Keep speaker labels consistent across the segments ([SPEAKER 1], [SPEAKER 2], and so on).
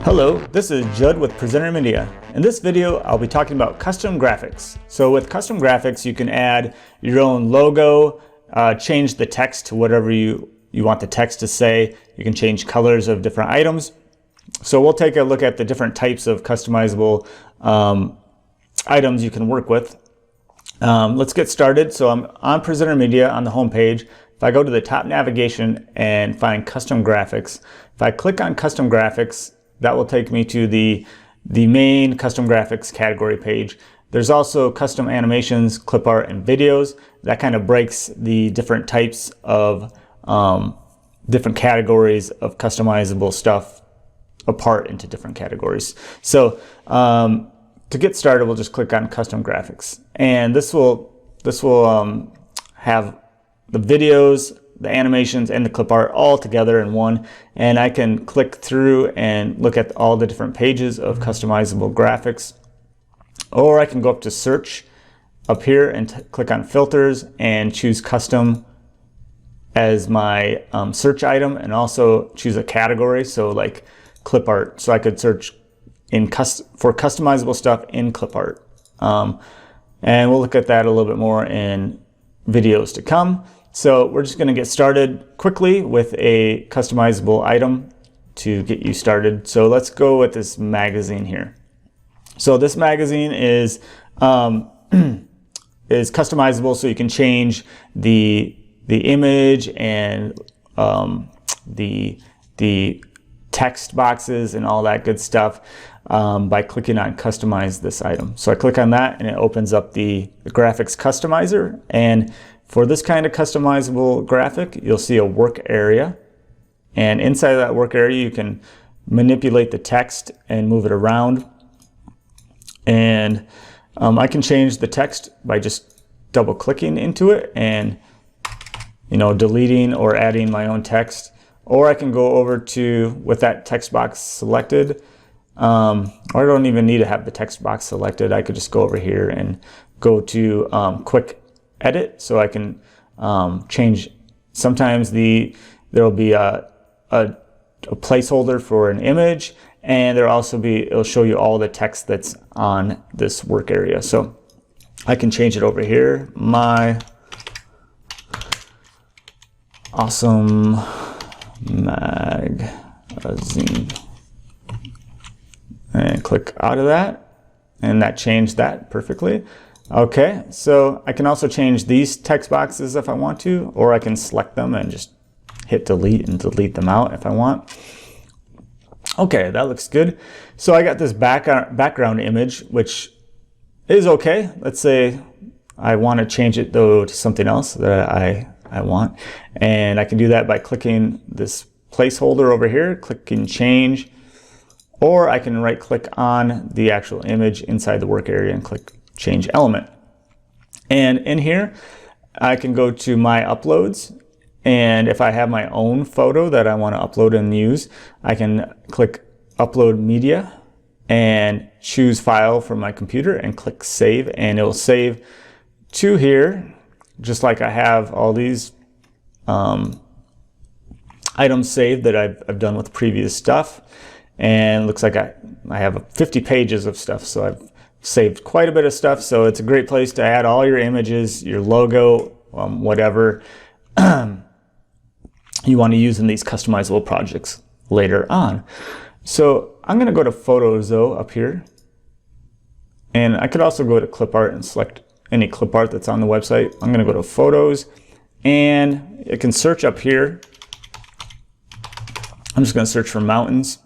[SPEAKER 1] Hello, this is Judd with Presenter Media. In this video, I'll be talking about custom graphics. So with custom graphics, you can add your own logo, change the text to whatever you want the text to say. You can change colors of different items. So we'll take a look at the different types of customizable items you can work with. Let's get started. So I'm on Presenter Media on the home page. If I go to the top navigation and find custom graphics, if I click on custom graphics, that will take me to the main custom graphics category page. There's also custom animations, clip art, and videos. That kind of breaks the different types of different categories of customizable stuff apart into different categories. So to get started, we'll just click on custom graphics, and this will have the videos, the animations, and the clip art all together in one, and I can click through and look at all the different pages of customizable graphics. Or I can go up to search up here and click on filters and choose custom as my search item, and also choose a category, so like clip art. So I could search for customizable stuff in clip art, and we'll look at that a little bit more in videos to come. So we're just going to get started quickly with a customizable item to get you started. So let's go with this magazine here. So this magazine is customizable, so you can change the image and the text boxes and all that good stuff by clicking on customize this item. So I click on that and it opens up the graphics customizer, and for this kind of customizable graphic, you'll see a work area, and inside of that work area you can manipulate the text and move it around. And I can change the text by just double clicking into it and deleting or adding my own text. Or I can go over to, with that text box selected, or I don't even need to have the text box selected. I could just go over here and go to quick edit, so I can change. Sometimes there will be a placeholder for an image, and it'll show you all the text that's on this work area. So I can change it over here, my awesome magazine, and click out of that, and that changed that perfectly. Okay, so I can also change these text boxes if I want to, or I can select them and just hit delete and delete them out if I want. Okay, that looks good. So I got this background image, which is okay. Let's say I want to change it though to something else that I want, and I can do that by clicking this placeholder over here, clicking change, or I can right click on the actual image inside the work area and click change element. And in here I can go to my uploads, and if I have my own photo that I want to upload and use, I can click upload media and choose file from my computer and click save, and it will save to here, just like I have all these items saved that I've done with previous stuff. And it looks like I have 50 pages of stuff, so I've saved quite a bit of stuff. So it's a great place to add all your images, your logo, whatever you want to use in these customizable projects later on. So I'm going to go to photos though up here, and I could also go to clip art and select any clip art that's on the website. I'm going to go to photos, and it can search up here. I'm just going to search for mountains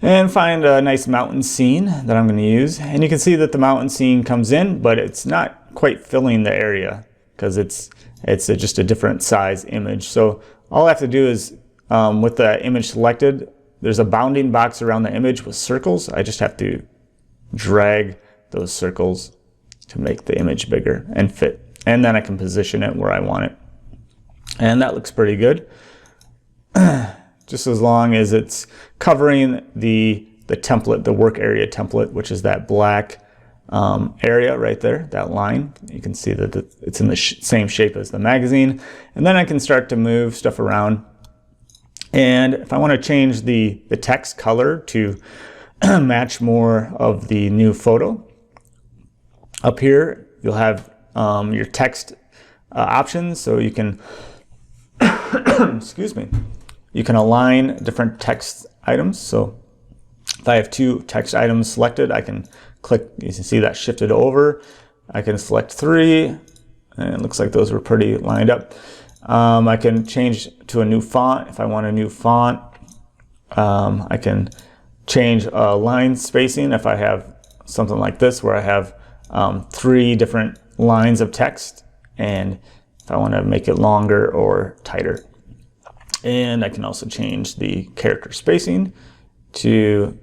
[SPEAKER 1] and find a nice mountain scene that I'm going to use. And you can see that the mountain scene comes in, but it's not quite filling the area because it's just a different size image. So all I have to do is, with the image selected, there's a bounding box around the image with circles. I just have to drag those circles to make the image bigger and fit. And then I can position it where I want it. And that looks pretty good. Just as long as it's covering the template, the work area template, which is that black area right there, that line. You can see that it's in the same shape as the magazine. And then I can start to move stuff around And if I want to change the text color to match more of the new photo, up here you'll have your text options, so you can excuse me, you can align different text items. So if I have 2 text items selected, I can click, you can see that shifted over. I can select 3, and it looks like those were pretty lined up. I can change to a new font if I want a new font. I can change line spacing if I have something like this where I have 3 different lines of text, and if I want to make it longer or tighter. And I can also change the character spacing to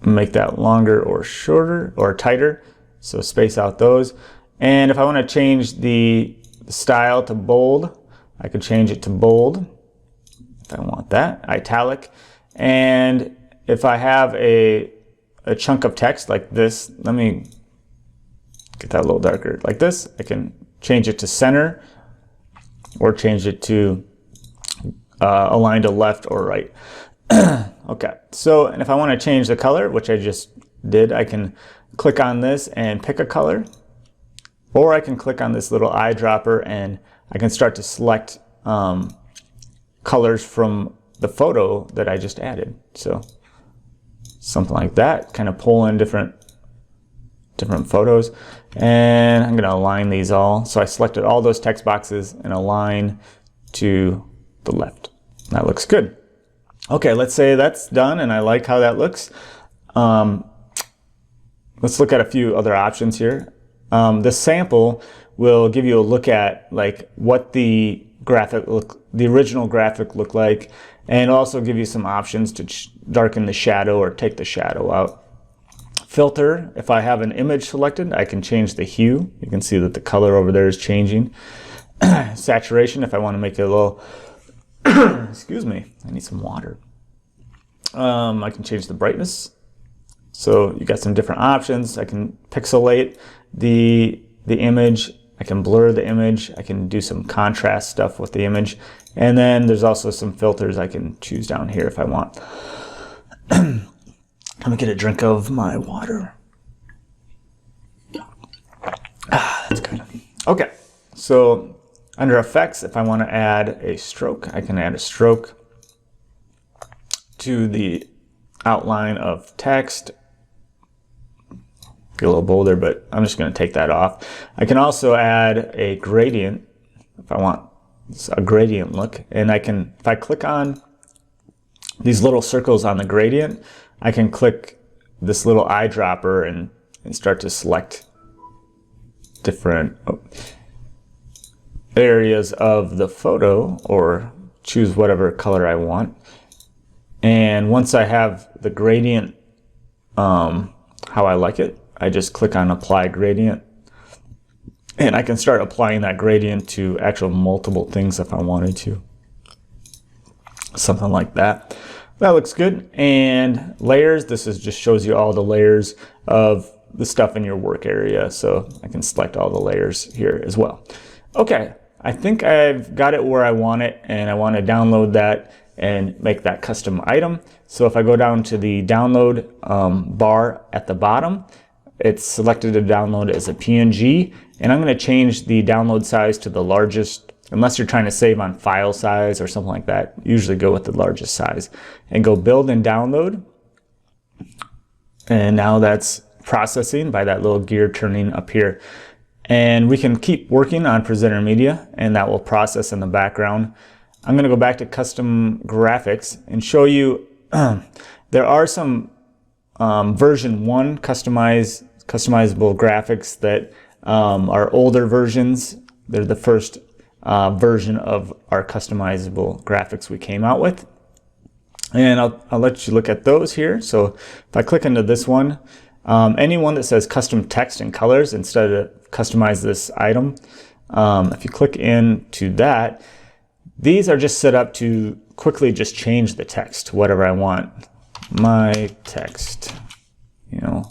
[SPEAKER 1] make that longer or shorter or tighter, so space out those. And if I want to change the style to bold, I could change it to bold if I want that, italic. And if I have a chunk of text like this, let me get that a little darker, like this, I can change it to center or change it to align to left or right. Okay, so, and if I want to change the color, which I just did, I can click on this and pick a color, or I can click on this little eyedropper and I can start to select colors from the photo that I just added. So something like that, kind of pull in different photos, and I'm going to align these all. So I selected all those text boxes and align to the left. That looks good. Okay, let's say that's done and I like how that looks. Let's look at a few other options here. This sample will give you a look at like what the original graphic looked like, and also give you some options to darken the shadow or take the shadow out. Filter, if I have an image selected, I can change the hue. You can see that the color over there is changing. Saturation, if I want to make it a little excuse me, I need some water. I can change the brightness. So you got some different options. I can pixelate the image. I can blur the image. I can do some contrast stuff with the image. And then there's also some filters I can choose down here if I want. Let me get a drink of my water. That's good. Okay, so under effects, if I want to add a stroke, I can add a stroke to the outline of text. Get a little bolder, but I'm just going to take that off. I can also add a gradient if I want a gradient look, and I can, if I click on these little circles on the gradient, I can click this little eyedropper and start to select different areas of the photo or choose whatever color I want. And once I have the gradient how I like it, I just click on apply gradient, and I can start applying that gradient to actual multiple things if I wanted to. Something like that. That looks good. And layers, this just shows you all the layers of the stuff in your work area. So I can select all the layers here as well. Okay, I think I've got it where I want it, and I want to download that and make that custom item. So if I go down to the download bar at the bottom, it's selected to download as a PNG, and I'm going to change the download size to the largest. Unless you're trying to save on file size or something like that, usually go with the largest size. And go build and download. And now that's processing by that little gear turning up here. And we can keep working on Presenter Media, and that will process in the background. I'm going to go back to custom graphics and show you there are some version 1 customizable graphics that are older versions. They're the first version of our customizable graphics we came out with. And I'll let you look at those here. So if I click into this one, any one that says custom text and colors instead of customize this item, if you click into that, these are just set up to quickly just change the text to whatever I want. My text, you know,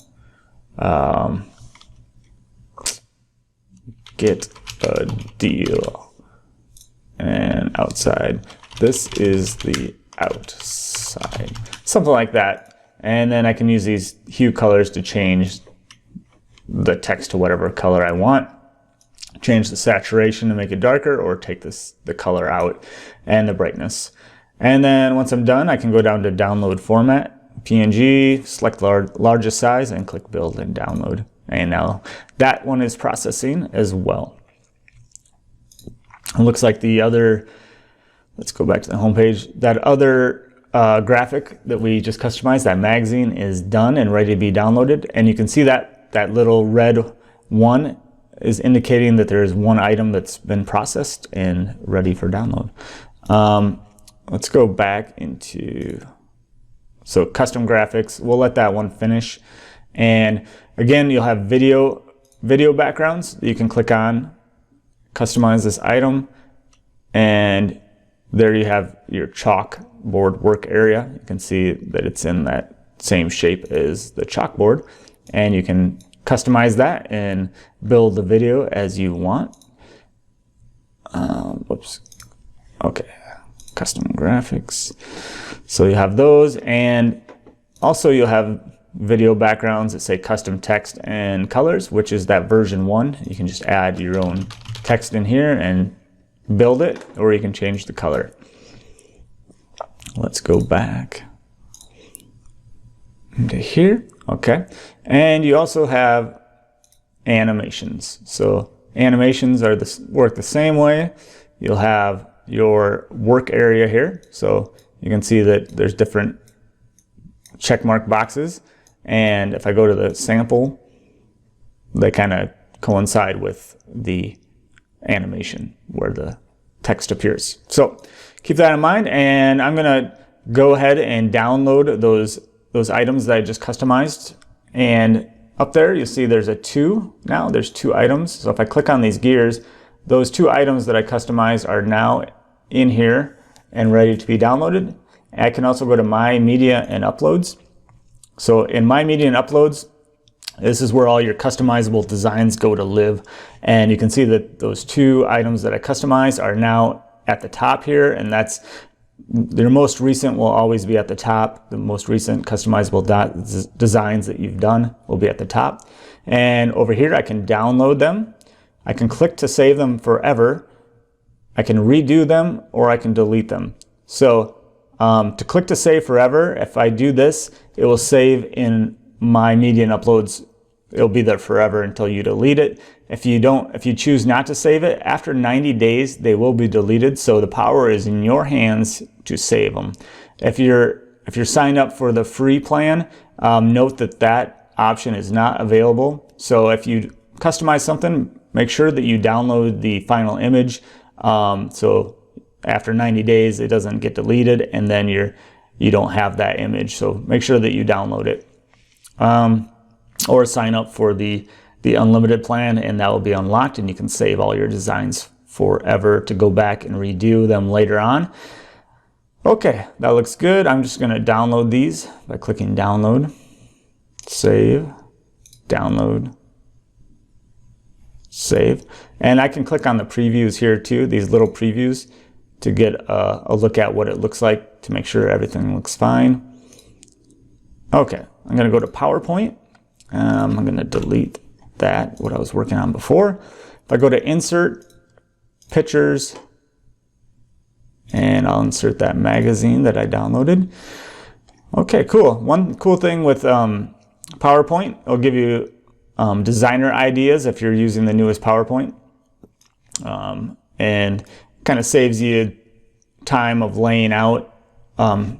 [SPEAKER 1] get a deal. And outside this is the outside, something like that. And then I can use these hue colors to change the text to whatever color I want. Change the saturation to make it darker, or take the color out and the brightness. And then once I'm done, I can go down to download format, PNG, select largest size, and click build and download. And now that one is processing as well. It looks like the other, let's go back to the home page, that other graphic that we just customized, that magazine, is done and ready to be downloaded. And you can see that little red one is indicating that there is one item that's been processed and ready for download. Let's go back into, so custom graphics, we'll let that one finish. And again, you'll have video backgrounds that you can click on, customize this item, and there you have your chalkboard work area. You can see that it's in that same shape as the chalkboard, and you can customize that and build the video as you want. Whoops. Okay, custom graphics. So you have those, and also you'll have video backgrounds that say custom text and colors, which is that version 1. You can just add your own text in here and build it, or you can change the color. Let's go back into here. Okay, and you also have animations. So animations are work the same way. You'll have your work area here, so you can see that there's different checkmark boxes, and if I go to the sample, they kind of coincide with the animation where the text appears. So keep that in mind, and I'm gonna go ahead and download those items that I just customized. And up there you'll see there's a 2 now. There's 2 items. So if I click on these gears, those 2 items that I customized are now in here and ready to be downloaded. And I can also go to My Media and Uploads. So in My Media and Uploads, this is where all your customizable designs go to live. And you can see that those 2 items that I customized are now at the top here, and that's their most recent will always be at the top. The most recent customizable designs that you've done will be at the top. And over here I can download them. I can click to save them forever. I can redo them, or I can delete them. So to click to save forever, if I do this, it will save in My Media and Uploads. It'll be there forever until you delete it. If you choose not to save it, after 90 days, they will be deleted. So the power is in your hands to save them. If you're signed up for the free plan, note that option is not available. So if you customize something, make sure that you download the final image. So after 90 days, it doesn't get deleted, and then you don't have that image. So make sure that you download it. Or sign up for the unlimited plan, and that will be unlocked, and you can save all your designs forever to go back and redo them later on. Okay, that looks good. I'm just going to download these by clicking download, save, download, save. And I can click on the previews here too, these little previews, to get a look at what it looks like, to make sure everything looks fine. Okay, I'm going to go to PowerPoint. I'm going to delete what I was working on before. If I go to Insert, Pictures, and I'll insert that magazine that I downloaded. Okay, cool. One cool thing with PowerPoint, it'll give you designer ideas if you're using the newest PowerPoint, and kind of saves you time of laying out,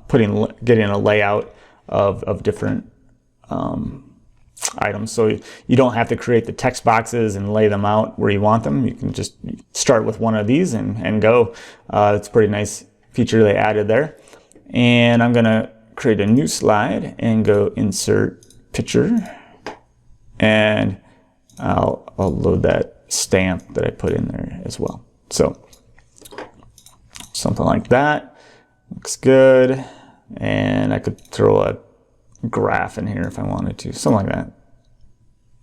[SPEAKER 1] getting a layout of different items. So you don't have to create the text boxes and lay them out where you want them. You can just start with one of these and go. It's a pretty nice feature they added there. And I'm going to create a new slide and go Insert Picture. And I'll load that stamp that I put in there as well. So something like that. Looks good. And I could throw a graph in here if I wanted to, something like that.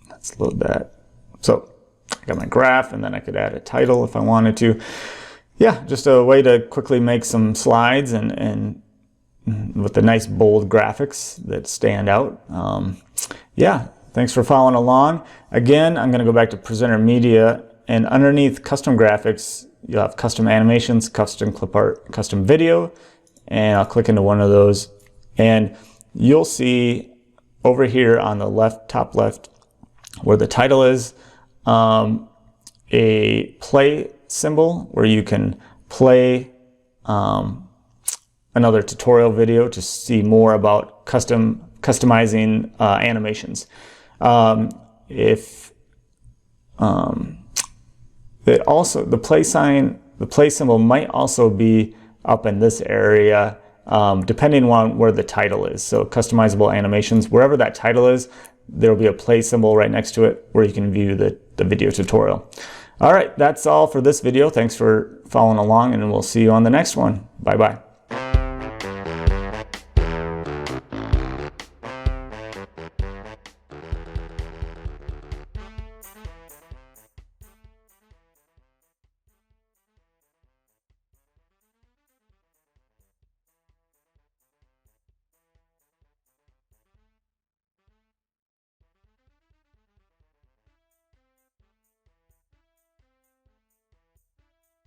[SPEAKER 1] Let's load that. So I got my graph, and then I could add a title if I wanted to. yeah, just a way to quickly make some slides and with the nice bold graphics that stand out. Yeah, thanks for following along. Again, I'm going to go back to presenter media, and underneath custom graphics, you'll have custom animations, custom clip art, custom video, and I'll click into one of those, and you'll see over here on the left, top left, where the title is, a play symbol where you can play another tutorial video to see more about customizing animations. The play sign, the play symbol might also be up in this area, depending on where the title is. So customizable animations, wherever that title is, there will be a play symbol right next to it where you can view the video tutorial. All right, that's all for this video. Thanks for following along, and we'll see you on the next one. Bye-bye.